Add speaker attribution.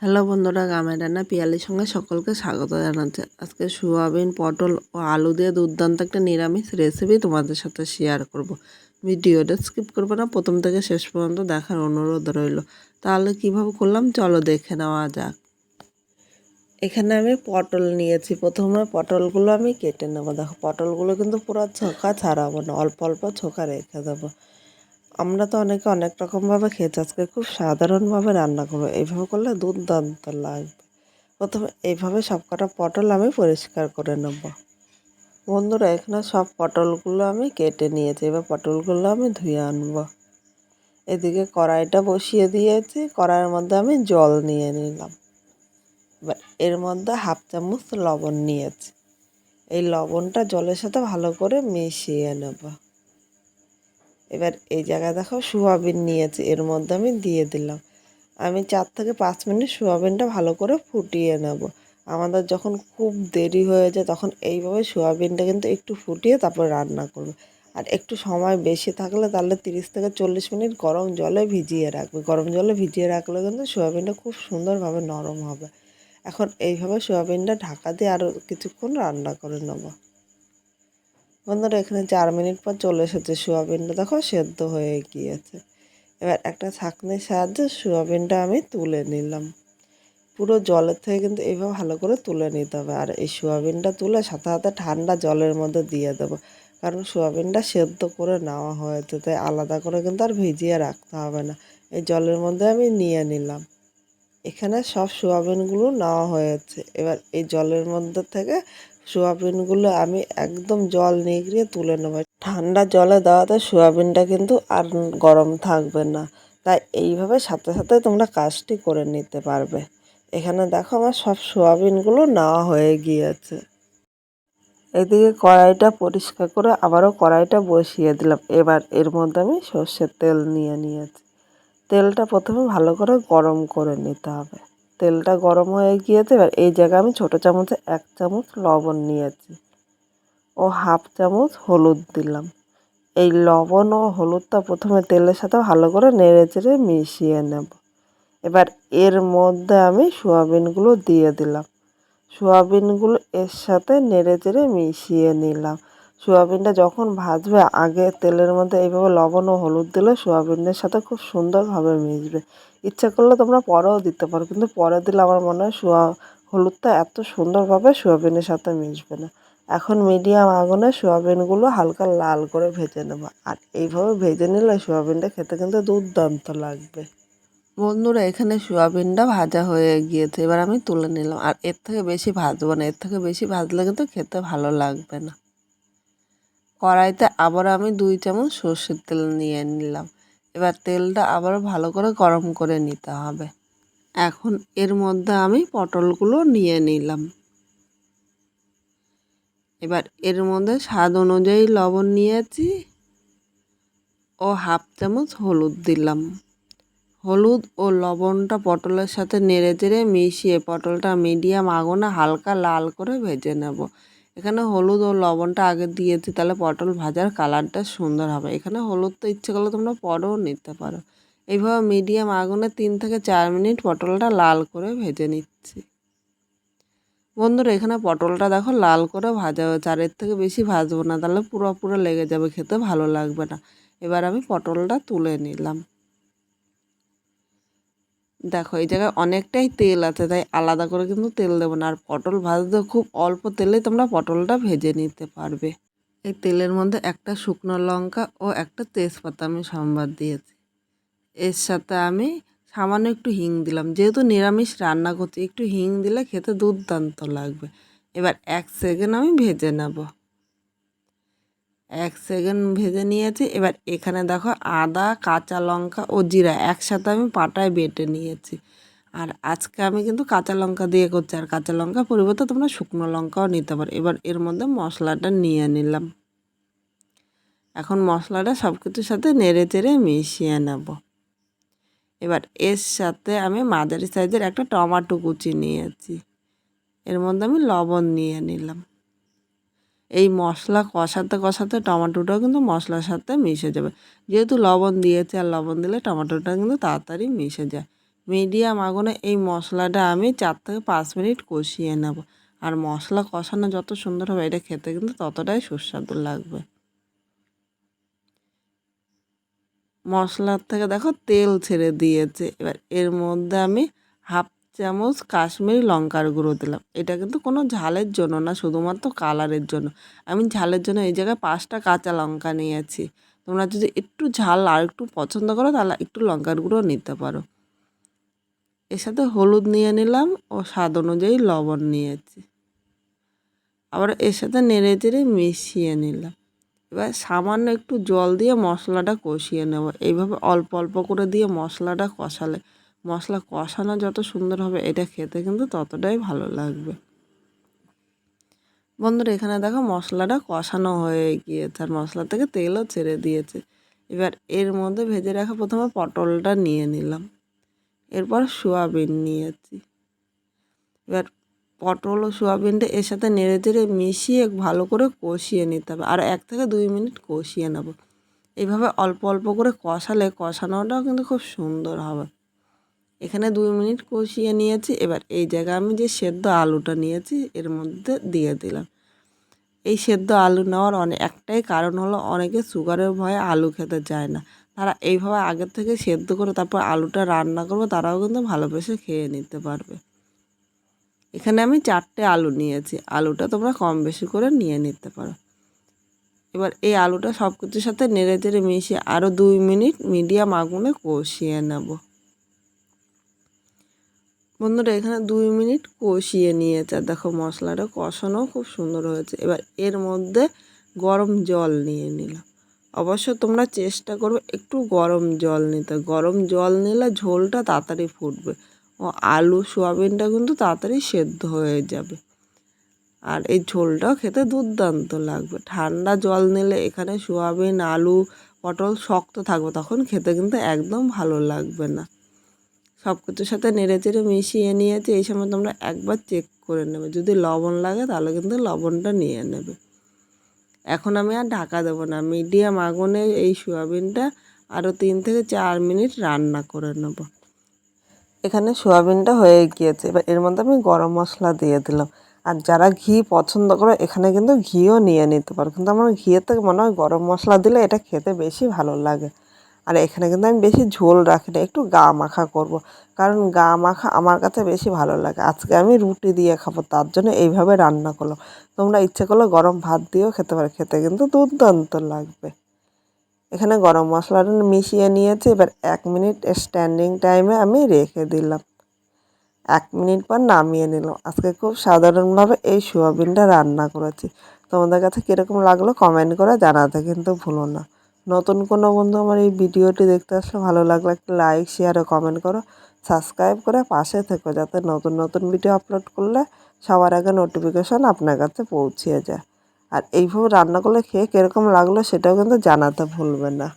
Speaker 1: Hello বন্ধুরা, গ্রামের রান্না পিয়ালির সঙ্গে সকলকে স্বাগত জানাচ্ছি। আজকে সোয়াবিন, পটল ও আলু দিয়ে দুর্দান্ত একটা নিরামিষ রেসিপি তোমাদের সাথে শেয়ার করব। ভিডিওটা স্কিপ করবো না, প্রথম থেকে শেষ পর্যন্ত দেখার অনুরোধ রইল। তাহলে কিভাবে করলাম চলো দেখে নেওয়া যাক। এখানে আমি পটল নিয়েছি। প্রথমে পটলগুলো আমি কেটে নেবো। দেখো, পটলগুলো কিন্তু পুরো ছোকা ছাড়াবো না, অল্প অল্প ছোকা রেখে দেবো। আমরা তো অনেকে অনেক রকমভাবে খেয়েছি, আজকে খুব সাধারণভাবে রান্না করবো। এইভাবে করলে দুর্দান্ত লাগবে। প্রথমে এইভাবে সব কটা পটল আমি পরিষ্কার করে নেব। বন্ধুরা, এখানে সব পটলগুলো আমি কেটে নিয়েছি। এবার পটলগুলো আমি ধুয়ে আনবো। এদিকে কড়াইটা বসিয়ে দিয়েছি। কড়াইয়ের মধ্যে আমি জল নিয়ে নিলাম। এবার এর মধ্যে হাফ চামচ লবণ নিয়েছি। এই লবণটা জলের সাথে ভালো করে মিশিয়ে নেব। এবার এই জায়গায় দেখো সোয়াবিন নিয়েছি, এর মধ্যে আমি দিয়ে দিলাম। আমি 4 থেকে 5 মিনিট সোয়াবিনটা ভালো করে ফুটিয়ে নেব। আমাদের যখন খুব দেরি হয়ে যায় তখন এইভাবে সোয়াবিনটা কিন্তু একটু ফুটিয়ে তারপর রান্না করবে। আর একটু সময় বেশি থাকলে তাহলে 30 থেকে 40 মিনিট গরম জলে ভিজিয়ে রাখবে। গরম জলে ভিজিয়ে রাখলে কিন্তু সোয়াবিনটা খুব সুন্দরভাবে নরম হবে। এখন এইভাবে সোয়াবিনটা ঢাকা দিয়ে আরও কিছুক্ষণ রান্না করে নেব। বন্ধুরা, এখানে 4 মিনিট পর চলে এসেছে। সোয়াবিনটা দেখো সেদ্ধ হয়ে গিয়েছে। এবার একটা ছাঁকনির সাহায্যে সোয়াবিনটা আমি তুলে নিলাম। পুরো জলের থেকে কিন্তু এইভাবে ভালো করে তুলে নিতে হবে। আর এই সোয়াবিনটা তুলে সাথে সাথে ঠান্ডা জলের মধ্যে দিয়ে দেবো, কারণ সোয়াবিনটা সেদ্ধ করে নেওয়া হয়েছে, তাই আলাদা করে কিন্তু আর ভিজিয়ে রাখতে হবে না। এই জলের মধ্যে আমি নিয়ে নিলাম। এখানে সব সোয়াবিনগুলো নেওয়া হয়েছে। এবার এই জলের মধ্যে থেকে সোয়াবিনগুলো আমি একদম জল নিগড়িয়ে তুলে নেব। ঠান্ডা জলে দেওয়াতে সোয়াবিনটা কিন্তু আর গরম থাকবে না, তাই এইভাবে সাথে সাথে তোমরা কাজটি করে নিতে পারবে। এখানে দেখো আমার সব সোয়াবিনগুলো নেওয়া হয়ে গিয়েছে। এদিকে কড়াইটা পরিষ্কার করে আবারও কড়াইটা বসিয়ে দিলাম। এবার এর মধ্যে আমি সর্ষের তেল নিয়ে নিয়েছি। তেলটা প্রথমে ভালো করে গরম করে নিতে হবে। তেলটা গরম হয়ে গিয়েছে। এবার এই জায়গায় আমি ছোটো চামচে 1 চামচ লবণ নিয়েছি ও হাফ চামচ হলুদ দিলাম। এই লবণ ও হলুদটা প্রথমে তেলের সাথে ভালো করে নেড়ে চেড়ে মিশিয়ে নেব। এবার এর মধ্যে আমি সোয়াবিনগুলো দিয়ে দিলাম। সোয়াবিনগুলো এর সাথে নেড়ে চেড়ে মিশিয়ে নিলাম। সোয়াবিনটা যখন ভাজবে আগে তেলের মধ্যে এইভাবে লবণ ও হলুদ দিলে সোয়াবিনের সাথে খুব সুন্দরভাবে মিশবে। ইচ্ছা করলে তোমরা পরেও দিতে পারো, কিন্তু পরে দিলে আমার মনে হয় হলুদটা এত সুন্দরভাবে সোয়াবিনের সাথে মিশবে না। এখন মিডিয়াম আগুনে সোয়াবিনগুলো হালকা লাল করে ভেজে নেব। আর এইভাবে ভেজে নিলে সোয়াবিনটা খেতে কিন্তু দুর্দান্ত লাগবে। বন্ধুরা, এখানে সোয়াবিনটা ভাজা হয়ে গিয়েছে। এবার আমি তুলে নিলাম। আর এর থেকে বেশি ভাজবো না, এর থেকে বেশি ভাজলে কিন্তু খেতে ভালো লাগবে না। কড়াইতে আবার আমি 2 চামচ সর্ষের তেল নিয়ে নিলাম। এবার তেলটা আবার ভালো করে গরম করে নিতে হবে। এখন এর মধ্যে আমি পটলগুলো নিয়ে নিলাম। এবার এর মধ্যে স্বাদ অনুযায়ী লবণ নিয়েছি ও হাফ চামচ হলুদ দিলাম। হলুদ ও লবণটা পটলের সাথে নেড়ে চেড়ে মিশিয়ে পটলটা মিডিয়াম আগুনে হালকা লাল করে ভেজে নেব। এখানে হলুদ ও লবণটা আগে দিয়েছি, তাহলে পটল ভাজার কালারটা সুন্দর হবে। এখানে হলুদটা ইচ্ছে করলে তোমরা পরেও নিতে পারো। এইভাবে মিডিয়াম আগুনে 3 থেকে 4 মিনিট পটলটা লাল করে ভেজে নিচ্ছি। বন্ধুরা, এখানে পটলটা দেখো লাল করে ভাজা হয়েছে। আর এর থেকে বেশি ভাজবো না, তাহলে পুরো লেগে যাবে, খেতে ভালো লাগবে না। এবার আমি পটলটা তুলে নিলাম। দেখো, এই জায়গায় অনেকটাই তেল আছে, তাই আলাদা করে কিন্তু তেল দেবো না। আর পটল ভাজতে খুব অল্প তেলে তোমরা পটলটা ভেজে নিতে পারবে। এই তেলের মধ্যে একটা শুকনো লঙ্কা ও একটা তেজপাতা আমি সম্বাদ দিয়েছি। এর সাথে আমি সামান্য একটু হিং দিলাম। যেহেতু নিরামিষ রান্না করছি, একটু হিং দিলে খেতে দুর্দান্ত লাগবে। এবার 1 সেকেন্ড আমি ভেজে নেব। 1 সেকেন্ড ভেজে নিয়েছি। এবার এখানে দেখো আদা, কাঁচা লঙ্কা ও জিরা একসাথে আমি পাটায় বেটে নিয়েছি। আর আজকে আমি কিন্তু কাঁচা লঙ্কা দিয়ে করছি। আর কাঁচা লঙ্কার পরিবর্তে তোমরা শুকনো লঙ্কাও নিতে পারো। এবার এর মধ্যে মশলাটা নিয়ে নিলাম। এখন মশলাটা সব কিছুর সাথে নেড়ে চেড়ে মিশিয়ে নেব। এবার এর সাথে আমি মাঝারি সাইজের একটা টমেটো কুচি নিয়েছি। এর মধ্যে আমি লবণ নিয়ে নিলাম। এই মশলা কষাতে কষাতে টমেটোটাও কিন্তু মশলার সাথে মিশে যাবে। যেহেতু লবণ দিয়েছি, আর লবণ দিলে টমেটোটা কিন্তু তাড়াতাড়ি মিশে যায়। মিডিয়াম আগুনে এই মশলাটা আমি 4 থেকে 5 মিনিট কষিয়ে নেব। আর মশলা কষানো যত সুন্দর হবে এটা খেতে কিন্তু ততটাই সুস্বাদু লাগবে। মশলার থেকে দেখো তেল ছেড়ে দিয়েছে। এবার এর মধ্যে আমি হাফ চামচ কাশ্মীরি লঙ্কার গুঁড়ো দিলাম। এটা কিন্তু কোনো ঝালের জন্য না, শুধুমাত্র কালারের জন্য। আমি ঝালের জন্য এই জায়গায় 5টা কাঁচা লঙ্কা নিয়েছি। তোমরা যদি একটু ঝাল আর একটু পছন্দ করো তাহলে একটু লঙ্কার গুঁড়ো নিতে পারো। এর সাথে হলুদ নিয়ে নিলাম ও স্বাদ অনুযায়ী লবণ নিয়েছি। আবার এর সাথে নেড়ে চেড়ে মিশিয়ে নিলাম। এবার সামান্য একটু জল দিয়ে মশলাটা কষিয়ে নেব। এইভাবে অল্প অল্প করে দিয়ে মশলাটা কষালে মশলা কষানো যত সুন্দর হবে এটা খেতে কিন্তু ততটাই ভালো লাগবে। বন্ধুরা এখানে দেখো মশলাটা কষানো হয়ে গিয়েছে আর মশলা থেকে তেলও ছেড়ে দিয়েছে। এবার এর মধ্যে ভেজে রাখা প্রথমে পটলটা নিয়ে নিলাম, এরপর সোয়াবিন নিয়েছি। এবার পটল ও সোয়াবিনটা এর সাথে নেড়ে চেড়ে মিশিয়ে ভালো করে কষিয়ে নিতে হবে। আর 1 থেকে 2 মিনিট কষিয়ে নেব। এইভাবে অল্প অল্প করে কষালে কষানোটাও কিন্তু খুব সুন্দর হবে। এখানে 2 মিনিট কষিয়ে নিয়েছি। এবার এই জায়গায় আমি যে সেদ্ধ আলুটা নিয়েছি এর মধ্যে দিয়ে দিলাম। এই সেদ্ধ আলু নেওয়ার একটাই কারণ হলো অনেকে সুগারের ভয়ে আলু খেতে চায় না। তারা এইভাবে আগের থেকে সেদ্ধ করে তারপর আলুটা রান্না করবে, তারাও কিন্তু ভালোবেসে খেয়ে নিতে পারবে। এখানে আমি 4টে আলু নিয়েছি। আলুটা তোমরা কম বেশি করে নিয়ে নিতে পারো। এবার এই আলুটা সব কিছুর সাথে নেড়ে চেড়ে মিশিয়ে আরও 2 মিনিট মিডিয়াম আগুনে কষিয়ে নেব। বন্ধুরা এখানে 2 মিনিট কষিয়ে নিয়েছে আর দেখো মশলাটা কষানো খুব সুন্দর হয়েছে। এবার এর মধ্যে গরম জল নিয়ে নিলাম। অবশ্য তোমরা চেষ্টা করবে একটু গরম জল নিতে। গরম জল নিলে ঝোলটা তাড়াতাড়ি ফুটবে ও আলু সোয়াবিনটা কিন্তু তাড়াতাড়ি সেদ্ধ হয়ে যাবে। আর এই ঝোলটাও খেতে দুর্দান্ত লাগবে। ঠান্ডা জল নিলে এখানে সোয়াবিন আলু পটল শক্ত থাকবে, তখন খেতে কিন্তু একদম ভালো লাগবে না। সব কিছুর সাথে নেড়ে চেড়ে মিশিয়ে নিয়েছি। এই সময় তোমরা একবার চেক করে নেবে, যদি লবণ লাগে তাহলে কিন্তু লবণটা নিয়ে নেবে। এখন আমি আর ঢাকা দেবো না, মিডিয়াম আগুনে এই সোয়াবিনটা আরও 3 থেকে 4 মিনিট রান্না করে নেব। এখানে সোয়াবিনটা হয়ে গিয়েছে। এবার এর মধ্যে আমি গরম মশলা দিয়ে দিলাম। আর যারা ঘি পছন্দ করে এখানে কিন্তু ঘিও নিয়ে নিতে পারো, কিন্তু আমার ঘিয়ের থেকে মনে হয় গরম মশলা দিলে এটা খেতে বেশি ভালো লাগে। আর এখানে কিন্তু আমি বেশি ঝোল রাখি না, একটু গা মাখা করব। কারণ গা মাখা আমার কাছে বেশি ভালো লাগে। আজকে আমি রুটি দিয়ে খাবো, তার জন্য এইভাবে রান্না করলাম। তোমরা ইচ্ছে করলে গরম ভাত দিয়েও খেতে পারো, খেতে কিন্তু দুর্দান্ত লাগবে। এখানে গরম মশলাটা মিশিয়ে নিয়েছি। এবার 1 মিনিট স্ট্যান্ডিং টাইমে আমি রেখে দিলাম। 1 মিনিট পর নামিয়ে নিলাম। আজকে খুব সাধারণভাবে এই সোয়াবিনটা রান্না করেছি। তোমাদের কাছে কীরকম লাগলো কমেন্ট করে জানাতে কিন্তু ভুলো না। নতুন কোনো বন্ধু আমার এই ভিডিওটি দেখতে আসলে ভালো লাগলে একটা লাইক শেয়ার ও কমেন্ট করো। সাবস্ক্রাইব করে পাশে থেকো, যাতে নতুন নতুন ভিডিও আপলোড করলে সবার আগে নোটিফিকেশন আপনার কাছে পৌঁছে যায়। আর এইভাবে রান্না করলে খেয়ে কীরকম লাগলো সেটাও কিন্তু জানাতে ভুলবে না।